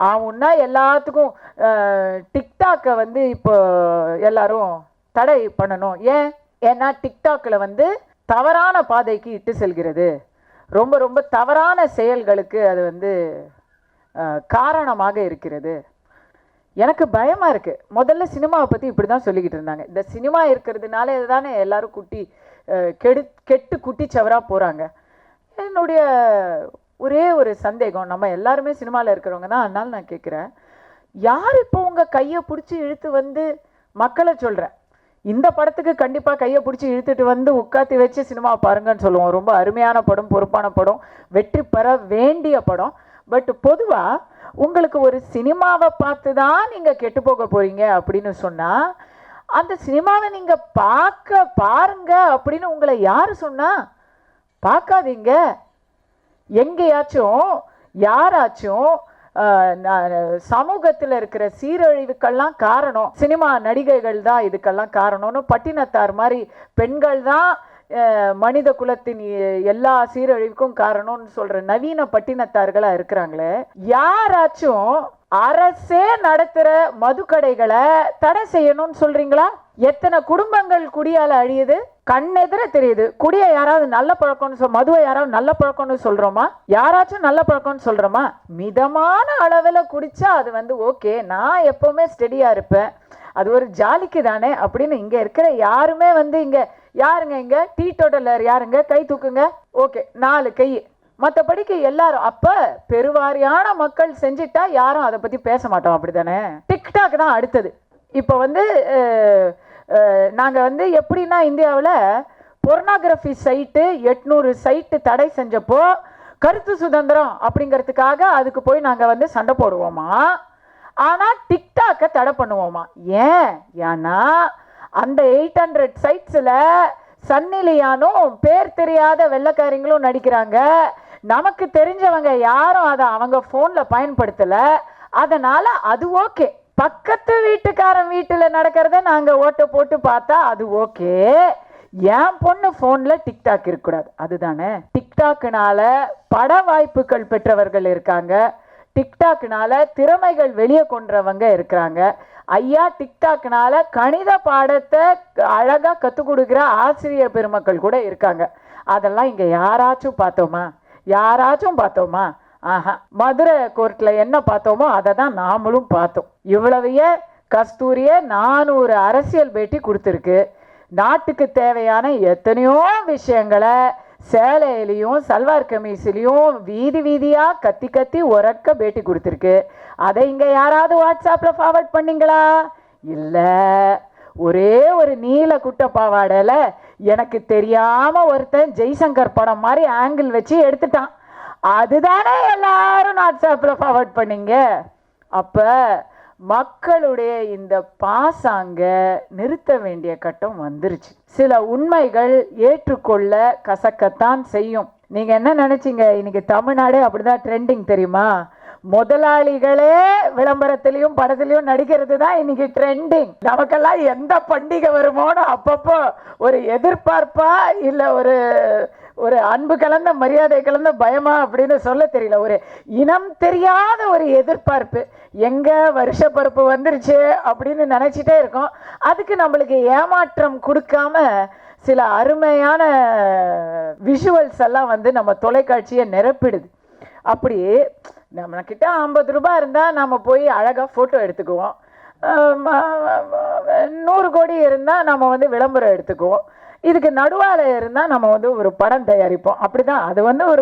அவன்னா எல்லாத்துக்கும் டிக்டாக்கை வந்து இப்போ எல்லாரும் தடை பண்ணணும். ஏன்னா டிக்டாக்கில் வந்து தவறான பாதைக்கு இட்டு செல்கிறது, ரொம்ப ரொம்ப தவறான செயல்களுக்கு அது வந்து காரணமாக இருக்கிறது. எனக்கு பயமாக இருக்குது. முதல்ல சினிமாவை பற்றி இப்படி தான் சொல்லிக்கிட்டு இருந்தாங்க. இந்த சினிமா இருக்கிறதுனால இதுதானே எல்லாரும் கெட்டு குட்டிச்சவராக போகிறாங்க. என்னுடைய ஒரே ஒரு சந்தேகம், நம்ம எல்லாருமே சினிமாவில் இருக்கிறவங்க தான், அதனால நான் கேட்குறேன், யார் இப்போ உங்கள் கையை பிடிச்சி இழுத்து வந்து மக்களை சொல்கிறேன், இந்த படத்துக்கு கண்டிப்பாக கையை பிடிச்சி இழுத்துட்டு வந்து உட்காத்தி வச்சு சினிமா பாருங்கன்னு சொல்லுவோம். ரொம்ப அருமையான படம், பொறுப்பான படம், வெற்றி பெற வேண்டிய படம். பட் பொதுவாக உங்களுக்கு ஒரு சினிமாவை பார்த்து தான் நீங்கள் கெட்டு போக போகிறீங்க அப்படின்னு சொன்னால், அந்த சினிமாவை நீங்கள் பாருங்க அப்படின்னு உங்களை யார் சொன்னா? பார்க்காதீங்க. எங்கேயாச்சும் யாராச்சும் சமூகத்தில் இருக்கிற சீரழிவுக்கெல்லாம் காரணம் சினிமா நடிகைகள் தான், இதுக்கெல்லாம் காரணம்னு பட்டினத்தார் மாதிரி பெண்கள் தான் மனித குலத்தின் எல்லா சீரழிவுக்கும் காரணம்னு சொல்ற நவீன பட்டினத்தார்களா இருக்கிறாங்களே, யாராச்சும் அரசே நடத்துற மதுக்கடைகளை தடை செய்யணும்னு சொல்றீங்களா? எத்தனை குடும்பங்கள் குடியால அழியுது, கண்ணெதிர தெரியுது. குடியை யாராவது நல்ல பழக்கம்னு மதுவை யாராவது நல்ல பழக்கம்னு சொல்றோமா? யாராச்சும் நல்ல பழக்கம்னு சொல்றோமா? மிதமான அளவில் குடிச்சா அது வந்து ஓகே, நான் எப்பவுமே ஸ்டெடியா இருப்பேன், அது ஒரு ஜாலிக்கு தானே அப்படின்னு இங்க இருக்கிற யாருமே வந்து இங்க யாருங்க இங்க டீ டோட்டலர் யாருங்க கை தூக்குங்க. ஓகே, 4 கை. மற்றபடிக்கு எல்லாரும் அப்ப பெருவாரியான மக்கள் செஞ்சிட்டா யாரும் அதை பத்தி பேச மாட்டோம், அப்படித்தானே? டிக்டாக் தான் அடுத்தது. இப்போ வந்து நாங்கள் வந்து எப்படின்னா இந்தியாவில் பொர்னாகிராஃபி சைட்டு 800 சைட்டு தடை செஞ்சப்போ கருத்து சுதந்திரம் அப்படிங்கிறதுக்காக அதுக்கு போய் நாங்கள் வந்து சண்டை போடுவோமா, ஆனால் டிக்டாக்கை தடை பண்ணுவோமா? ஏன்னா அந்த 800 சைட்ஸில் சன்னிலியானும் பேர் தெரியாத வெள்ளைக்காரங்களும் நடிக்கிறாங்க. நமக்கு தெரிஞ்சவங்க யாரும் அதை அவங்க ஃபோனில் பயன்படுத்தலை. அதனால் அது ஓகே. பக்கத்து வீட்டுக்காரன் வீட்டில் நடக்கிறத நாங்கள் ஓட்ட போட்டு பார்த்தா அது ஓகே. என் பொண்ணு ஃபோனில் டிக்டாக் இருக்கக்கூடாது, அதுதானே? டிக்டாக்குனால பட வாய்ப்புகள் பெற்றவர்கள் இருக்காங்க, டிக்டாக்னால திறமைகள் வெளியே கொண்டவங்க இருக்கிறாங்க. ஐயா, டிக்டாக்னால கணித பாடத்தை அழகா கற்றுக் கொடுக்குற ஆசிரியர் பெருமக்கள் கூட இருக்காங்க. அதெல்லாம் இங்கே யாராச்சும் பார்த்தோமா? ஆஹா. மதுரை கோர்ட்ல என்ன பார்த்தோமோ அதை தான் நாமளும் பார்த்தோம். இவ்வளவையே கஸ்தூரிய 400 அரசியல் பேட்டி கொடுத்துருக்கு. நாட்டுக்கு தேவையான எத்தனையோ விஷயங்களை சேலையிலையும் சல்வார் கமீஸ்லையும் வீதி வீதியா கத்தி உறக்க பேட்டி கொடுத்துருக்கு. அதை இங்க யாராவது வாட்ஸ்அப்ல ஃபார்வர்ட் பண்ணீங்களா? இல்ல. ஒரே ஒரு நீல குட்ட பாவாடையில எனக்கு தெரியாம ஒருத்தன் ஜெய்சங்கர் படம் மாதிரி ஆங்கிள் வச்சு எடுத்துட்டான். அதுதானே எல்லாரும் வாட்ஸ்அப்ல ஃபார்வர்ட் பண்ணீங்க. அப்ப மக்களுடைய இந்த பாசாங்க நிறுத்த வேண்டிய கட்டம் வந்துருச்சு. சில உண்மைகள் ஏற்றுக்கொள்ள கசக்கத்தான் செய்யும். நீங்க என்ன நினைச்சீங்க? இன்னைக்கு தமிழ்நாடே அப்படிதான் ட்ரெண்டிங் தெரியுமா? முதலாளிகளே விளம்பரத்திலையும் படத்திலையும் நடிக்கிறது தான் இன்னைக்கு ட்ரெண்டிங். நமக்கெல்லாம் எந்த பண்டிகை வருமோன்னு அப்பப்போ ஒரு எதிர்பார்ப்பா இல்ல ஒரு ஒரு அன்பு கலந்த மரியாதை கலந்த பயமா அப்படின்னு சொல்ல தெரியல. ஒரு இனம் தெரியாத ஒரு எதிர்பார்ப்பு. எங்க வருஷ பருப்பு வந்துருச்சு அப்படின்னு நினைச்சிட்டே இருக்கோம். அதுக்கு நம்மளுக்கு ஏமாற்றம் கொடுக்காம சில அருமையான விஷுவல்ஸ் எல்லாம் வந்து நம்ம தொலைக்காட்சியை நிரப்பிடுது. அப்படி நம்ம கிட்ட 50 ரூபாய் இருந்தால் நம்ம போய் அழகாக ஃபோட்டோ எடுத்துக்குவோம். 100 கோடி இருந்தால் நம்ம வந்து விளம்பரம் எடுத்துக்குவோம். இதுக்கு நடுவால இருந்தால் நம்ம வந்து ஒரு படம் தயாரிப்போம். அப்படிதான். அது வந்து ஒரு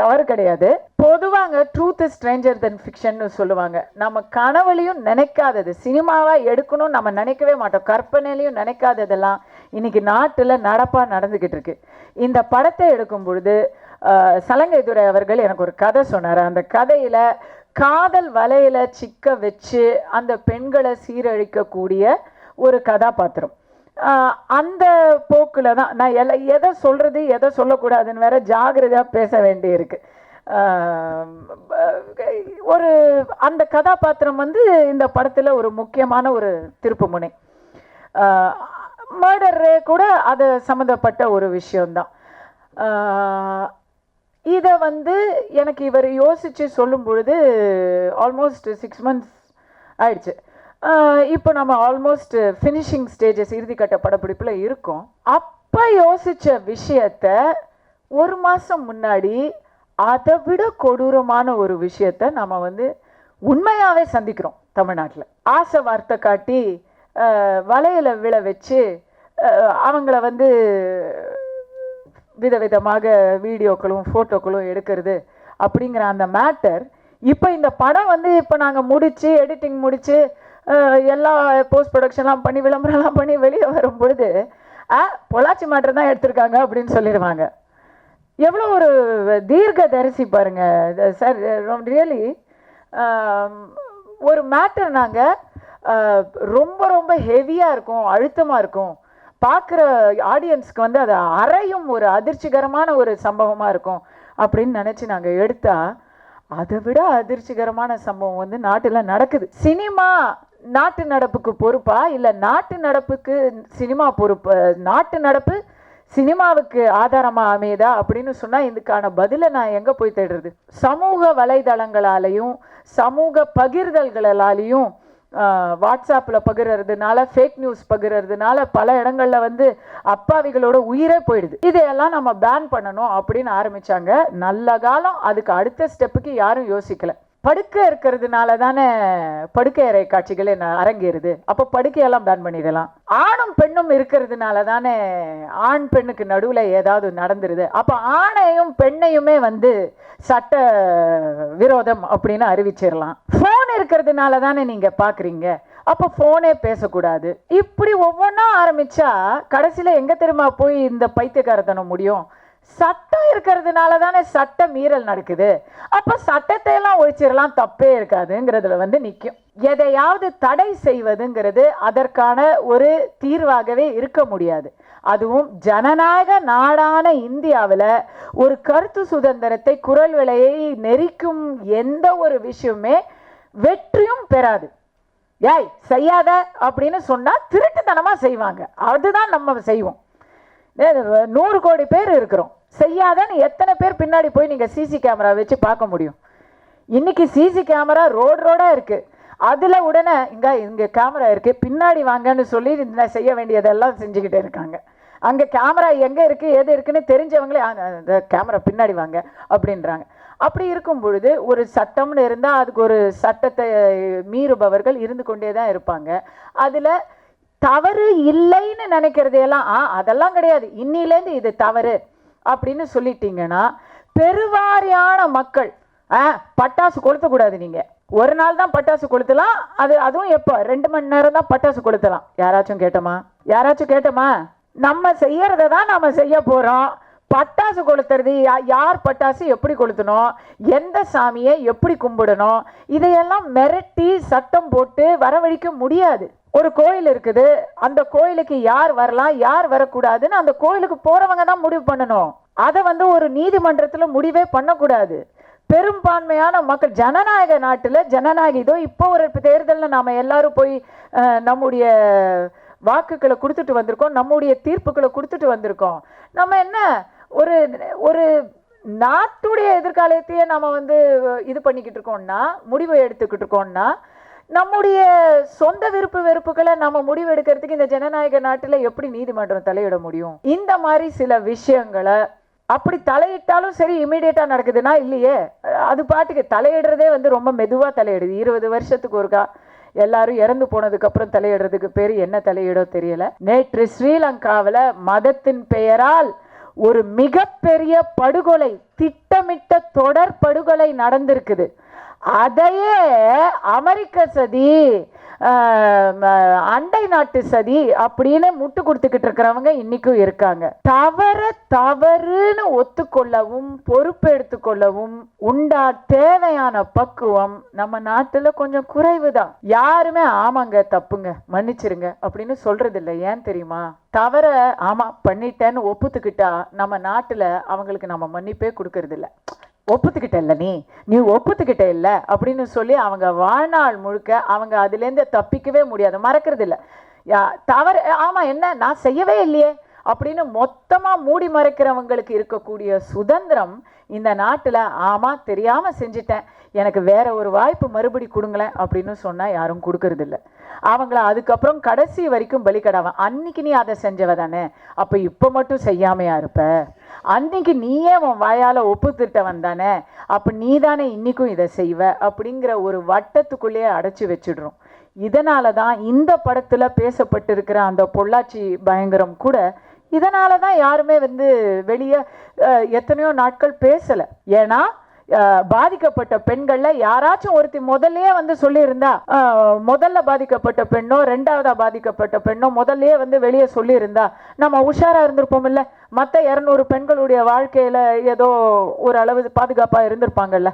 தவறு கிடையாது. பொதுவாங்க ட்ரூத் இஸ் ஸ்ட்ரேஞ்சர் தென் ஃபிக்ஷன்னு சொல்லுவாங்க. நம்ம கனவுலையும் நினைக்காதது சினிமாவா எடுக்கணும்னு நம்ம நினைக்கவே மாட்டோம். கற்பனையிலையும் நினைக்காததெல்லாம் இன்னைக்கு நாட்டில் நடந்துக்கிட்டு இருக்கு. இந்த படத்தை எடுக்கும் பொழுது சலங்கைதுரை அவர்கள் எனக்கு ஒரு கதை சொன்னார். அந்த கதையில் காதல் வலையில சிக்க வச்சு அந்த பெண்களை சீரழிக்கக்கூடிய ஒரு கதாபாத்திரம். அந்த போக்கில் தான் நான் எதை சொல்கிறது எதை சொல்லக்கூடாதுன்னு வேற ஜாகிரதையாக பேச வேண்டியிருக்கு. ஒரு அந்த கதாபாத்திரம் வந்து இந்த படத்தில் ஒரு முக்கியமான ஒரு திருப்பு முனை. மர்டரே கூட அது சம்மந்தப்பட்ட ஒரு விஷயம்தான். இதை வந்து எனக்கு இவர் யோசித்து சொல்லும் பொழுது ஆல்மோஸ்ட் 6 months ஆயிடுச்சு. இப்போ நம்ம ஆல்மோஸ்ட் ஃபினிஷிங் ஸ்டேஜஸ், இறுதிக்கட்ட படப்பிடிப்பில் இருக்கோம். அப்போ யோசித்த விஷயத்த 1 மாதம் முன்னாடி அதை விட கொடூரமான ஒரு விஷயத்த நம்ம வந்து உண்மையாகவே சந்திக்கிறோம் தமிழ்நாட்டில். ஆசை வார்த்தை காட்டி வலையில விழ வச்சு அவங்கள வந்து விதவிதமாக வீடியோக்களும் ஃபோட்டோக்களும் எடுக்கிறது அப்படிங்கிற அந்த மேட்டர். இப்போ இந்த படம் வந்து இப்போ நாங்கள் முடித்து எடிட்டிங் முடித்து எல்லா போஸ்ட் ப்ரொடக்ஷன்லாம் பண்ணி விளம்பரம்லாம் பண்ணி வெளியே வரும் பொழுது பொள்ளாச்சி மேட்டர் தான் எடுத்திருக்காங்க அப்படின்னு சொல்லிடுவாங்க. எவ்வளோ ஒரு தீர்க்க தரிசி பாருங்கள் சார். ரியலி ஒரு மேட்டர் நாங்கள் ரொம்ப ரொம்ப ஹெவியாக இருக்கும், அழுத்தமாக இருக்கும், பார்க்குற ஆடியன்ஸ்க்கு வந்து அது அறையும் ஒரு அதிர்ச்சிகரமான ஒரு சம்பவமாக இருக்கும் அப்படின்னு நினச்சி நாங்கள் எடுத்தால் அதை விட அதிர்ச்சிகரமான சம்பவம் வந்து நாட்டில் நடக்குது. சினிமா நாட்டு நடப்புக்கு பொறுப்பா இல்லை நாட்டு நடப்புக்கு சினிமா பொறுப்பு? நாட்டு நடப்பு சினிமாவுக்கு ஆதாரமாக அமையுதா அப்படின்னு சொன்னால் இதுக்கான பதிலை நான் எங்கே போய் தேடுறது? சமூக வலைதளங்களாலையும் சமூக பகிர்தல்களாலையும் வாட்ஸ்அப்பில் பகிர்றதுனால, ஃபேக் நியூஸ் பகிர்றதுனால பல இடங்களில் வந்து அப்பாவிகளோட உயிரே போயிடுது. இதையெல்லாம் நம்ம பேன் பண்ணணும் அப்படின்னு ஆரம்பித்தாங்க. நல்ல காலம். அதுக்கு அடுத்த ஸ்டெப்புக்கு யாரும் யோசிக்கலை. படுக்கை இருக்கிறதுனால தானே படுக்கை அறை காட்சிகளே அரங்கேறுது. அப்போ படுக்கையெல்லாம் பேன் பண்ணிடலாம். ஆணும் பெண்ணும் இருக்கிறதுனால தானே ஆண் பெண்ணுக்கு நடுவில் ஏதாவது நடந்துருது. அப்போ ஆணையும் பெண்ணையுமே வந்து சட்ட விரோதம் அப்படின்னு அறிவிச்சிடலாம். ஃபோன் இருக்கிறதுனால தானே நீங்கள் பார்க்குறீங்க, அப்போ ஃபோனே பேசக்கூடாது. இப்படி ஒவ்வொன்றா ஆரம்பித்தா கடைசியில் எங்கே தெரியுமா போய் இந்த பைத்தியக்காரத்தனம் முடியும்? சட்டம் இருக்கிறதுனால தானே சட்ட மீறல் நடக்குது. அப்போ சட்டத்தை எல்லாம் ஒழிச்சிடலாம், தப்பே இருக்காதுங்கிறதுல வந்து நிற்கும். எதையாவது தடை செய்வதுங்கிறது அதற்கான ஒரு தீர்வாகவே இருக்க முடியாது. அதுவும் ஜனநாயக நாடான இந்தியாவில் ஒரு கருத்து சுதந்திரத்தை, குரல் விலையை நெரிக்கும் எந்த ஒரு விஷயமே வெற்றியும் பெறாது. ஏய் செய்யாத அப்படின்னு சொன்னால் திருட்டுத்தனமாக செய்வாங்க. அதுதான் நம்ம செய்வோம். 100 கோடி பேர் இருக்கிறோம். செய்யாதன்னு எத்தனை பேர் பின்னாடி போய் நீங்கள் சிசி கேமரா வச்சு பார்க்க முடியும்? இன்னைக்கு சிசி கேமரா ரோடாக இருக்குது. அதில் உடனே இங்கே கேமரா இருக்குது, பின்னாடி வாங்கன்னு சொல்லி செய்ய வேண்டியதெல்லாம் செஞ்சுக்கிட்டே இருக்காங்க. அங்கே கேமரா எங்கே இருக்குது எது இருக்குன்னு தெரிஞ்சவங்களே அந்த கேமரா பின்னாடி வாங்க அப்படின்றாங்க. அப்படி இருக்கும் பொழுது ஒரு சட்டம்னு இருந்தால் அதுக்கு ஒரு சட்டத்தை மீறுபவர்கள் இருந்து கொண்டே தான் இருப்பாங்க. அதில் தவறு இல்லைன்னு நினைக்கிறதையெல்லாம் அதெல்லாம் கிடையாது, இன்னிலேருந்து இது தவறு அப்படின்னு சொல்லிட்டீங்கன்னா பெருவாரியான மக்கள் பட்டாசு கொளுத்தக்கூடாது. நீங்கள் ஒரு நாள் தான் பட்டாசு கொளுத்தலாம். அதுவும் எப்போ? 2 மணி நேரம் தான் பட்டாசு கொளுத்தலாம். யாராச்சும் கேட்டோமா? நம்ம செய்யறத தான் நம்ம செய்ய போகிறோம். பட்டாசு கொளுத்துறது யார், பட்டாசு எப்படி கொளுத்தணும், எந்த சாமியை எப்படி கும்பிடணும், இதையெல்லாம் மிரட்டி சட்டம் போட்டு வரவழைக்க முடியாது. ஒரு கோயில் இருக்குது, அந்த கோயிலுக்கு யார் வரலாம் யார் வரக்கூடாதுன்னு அந்த கோயிலுக்கு போறவங்க தான் முடிவு பண்ணணும். அதை வந்து ஒரு நீதிமன்றத்தில் முடிவே பண்ணக்கூடாது. பெரும்பான்மையான மக்கள் ஜனநாயக நாட்டில் இதோ இப்போ ஒரு தேர்தலில் நாம் எல்லாரும் போய் நம்முடைய வாக்குகளை கொடுத்துட்டு வந்திருக்கோம், நம்முடைய தீர்ப்புகளை கொடுத்துட்டு வந்திருக்கோம். நம்ம என்ன ஒரு ஒரு நாட்டுடைய எதிர்காலத்தையே நம்ம வந்து இது பண்ணிக்கிட்டு இருக்கோம்னா, முடிவு எடுத்துக்கிட்டு இருக்கோம்னா, நம்முடைய சொந்த விருப்பு வெறுப்புகளை நம்ம முடிவு எடுக்கிறதுக்கு இந்த ஜனநாயக நாட்டில் எப்படி நீதிமன்றம் தலையிட முடியும்? இந்த மாதிரி சில விஷயங்களை அப்படி தலையிட்டாலும் சரி இமீடியட்டாக நடக்குதுன்னா இல்லையே, அது பாட்டுக்கு தலையிடுறதே வந்து ரொம்ப மெதுவாக தலையிடுது. 20 வருஷத்துக்கு ஒருக்கா எல்லாரும் இறந்து போனதுக்கு அப்புறம் தலையிடுறதுக்கு பேர் என்ன தலையிடோ தெரியல. நேற்று ஸ்ரீலங்காவில் மதத்தின் பெயரால் ஒரு மிகப்பெரிய படுகொலை, திட்டமிட்ட தொடர் படுகொலை நடந்திருக்குது. அதையே அமெரிக்க சதி, அண்டை நாட்டு சதி அப்படின்னு முட்டு கொடுத்துக்கிட்டு இருக்கிறவங்க இன்னைக்கும் இருக்காங்க. தவறுன்னு ஒத்துக்கொள்ளவும் பொறுப்பு எடுத்துக்கொள்ளவும் தேவையான பக்குவம் நம்ம நாட்டுல கொஞ்சம் குறைவுதான். யாருமே ஆமாங்க தப்புங்க மன்னிச்சிருங்க அப்படின்னு சொல்றது இல்லை. ஏன் தெரியுமா? தவற ஆமா பண்ணிட்டேன்னு ஒப்புத்துக்கிட்டா நம்ம நாட்டுல அவங்களுக்கு நம்ம மன்னிப்பே கொடுக்கறது இல்லை. ஒப்புத்துக்கிட்ட இல்லை, நீ ஒப்புத்துக்கிட்ட இல்லை அப்படின்னு சொல்லி அவங்க வாழ்நாள் முழுக்க அவங்க அதுலேருந்து தப்பிக்கவே முடியாது, மறக்கிறது இல்லை. தவறு ஆமாம் என்ன நான் செய்யவே இல்லையே அப்படின்னு மொத்தமா மூடி மறைக்கிறவங்களுக்கு இருக்கக்கூடிய சுதந்திரம் இந்த நாட்டுல ஆமா தெரியாம செஞ்சுட்டேன், எனக்கு வேற ஒரு வாய்ப்பு மறுபடி கொடுங்களேன் அப்படின்னு சொன்னா யாரும் கொடுக்கறது இல்லை. அவங்கள அதுக்கப்புறம் கடைசி வரைக்கும் பலிக்கடாவன். அன்னைக்கு நீ அதை செஞ்சவ தானே, அப்ப இப்ப மட்டும் செய்யாமையா இருப்ப? அன்னைக்கு நீயே உன் வாயால ஒப்புத்திட்டவன் தானே, அப்ப நீ தானே இன்னைக்கும் இதை செய்வ அப்படிங்கிற ஒரு வட்டத்துக்குள்ளேயே அடைச்சி வச்சிடுறோம். இதனால தான் இந்த படத்துல பேசப்பட்டிருக்கிற அந்த பொள்ளாச்சி பயங்கரம் கூட இதனால தான் யாருமே வெளியே எத்தனையோ நாட்கள் பேசலை. ஏன்னா பாதிக்கப்பட்ட பெண்கள்ல யாராச்சும் ஒருத்தி முதல்லயே சொல்லியிருந்தா, முதல்ல பாதிக்கப்பட்ட பெண்ணோ ரெண்டாவதா பாதிக்கப்பட்ட பெண்ணோ முதல்லயே வெளியே சொல்லியிருந்தா நம்ம உஷாரா இருந்திருப்போம் இல்ல? மற்ற 200 பெண்களுடைய வாழ்க்கையில ஏதோ ஒரு அளவு பாதுகாப்பா இருந்திருப்பாங்கல்ல.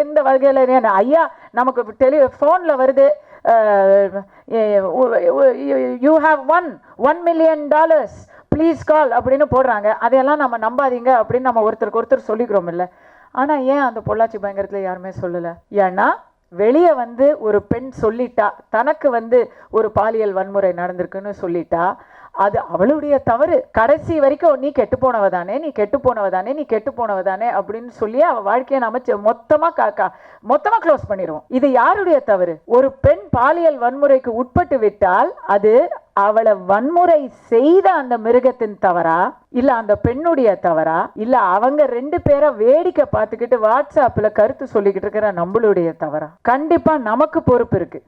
எந்த வகையில ஐயா நமக்கு போன்ல வருது, you have $1 million please call அப்படின்னு போடுறாங்க. அதையெல்லாம் நம்ம நம்பாதீங்க அப்படின்னு நம்ம ஒருத்தருக்கு ஒருத்தர் சொல்லிக்கிறோம் இல்லை? ஆனால் ஏன் அந்த பொள்ளாச்சி பயங்கரத்தில் யாருமே சொல்லலை? ஏன்னா வெளியே ஒரு பெண் சொல்லிட்டா, தனக்கு ஒரு பாலியல் வன்முறை நடந்திருக்குன்னு சொல்லிட்டா, அது அவளுடைய தவறு. கடைசி வரைக்கும் நீ கெட்டு போனவதானே, நீ கெட்டு போனவதானே, நீ கெட்டு போனவதானே அப்படின்னு சொல்லி அவள் வாழ்க்கையை நம்ம மொத்தமாக க்ளோஸ் பண்ணிடுவோம். இது யாருடைய தவறு? ஒரு பெண் பாலியல் வன்முறைக்கு உட்பட்டு விட்டால் அது அவளை வன்முறை செய்த அந்த மிருகத்தின் தவறா, இல்ல அந்த பெண்ணுடைய தவறா, இல்ல அவங்க 2 பேரை வேடிக்கை பார்த்துக்கிட்டு வாட்ஸ்அப்ல கருத்து சொல்லிக்கிட்டு இருக்கிற நம்மளுடைய தவறா? கண்டிப்பா நமக்கு பொறுப்பு இருக்கு.